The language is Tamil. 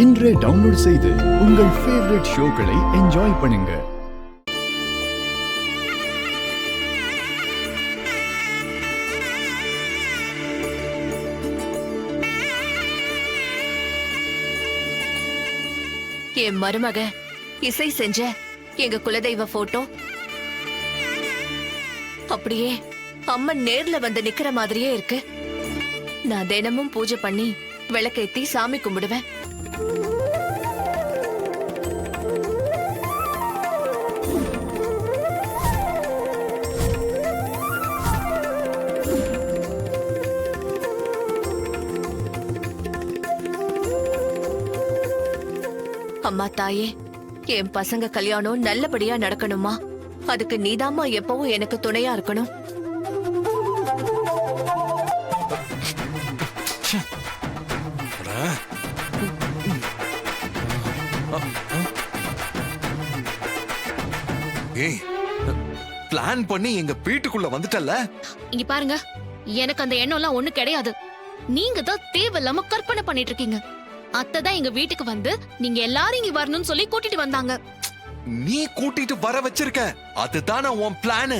இன்றே டவுன்லோட் செய்து உங்கள் ஃபேவரட் ஷோக்களை என்ஜாய் பண்ணுங்க. என் மருமக இசை செஞ்ச எங்க குலதெய்வ போட்டோ அப்படியே அம்மன் நேர்ல வந்து நிக்கிற மாதிரியே இருக்கு. நான் தினமும் பூஜை பண்ணி விளக்கேத்தி சாமி கும்பிடுவேன். அம்மா தாயே, என் பசங்க கல்யாணம் நல்லபடியா நடக்கணுமா? அதுக்கு நீதாம்மா எப்பவும் எனக்கு துணையா இருக்கணும். ஏய், பிளான் பண்ணி எங்க வீட்டுக்குள்ள வந்துட்டல்ல. இங்க பாருங்க, எனக்கு அந்த எண்ணம் எல்லாம் ஒண்ணு கிடையாது. நீங்க தான் தேவையில்லாம கற்பனை பண்ணிட்டு இருக்கீங்க. அத்தை தான் எங்க வீட்டுக்கு வந்து நீங்க எல்லாரும் இங்க வரணும்னு சொல்லி கூட்டிட்டு வந்தாங்க. நீ கூட்டிட்டு வர வச்சிருக்க, அதுதானே உன் பிளான்.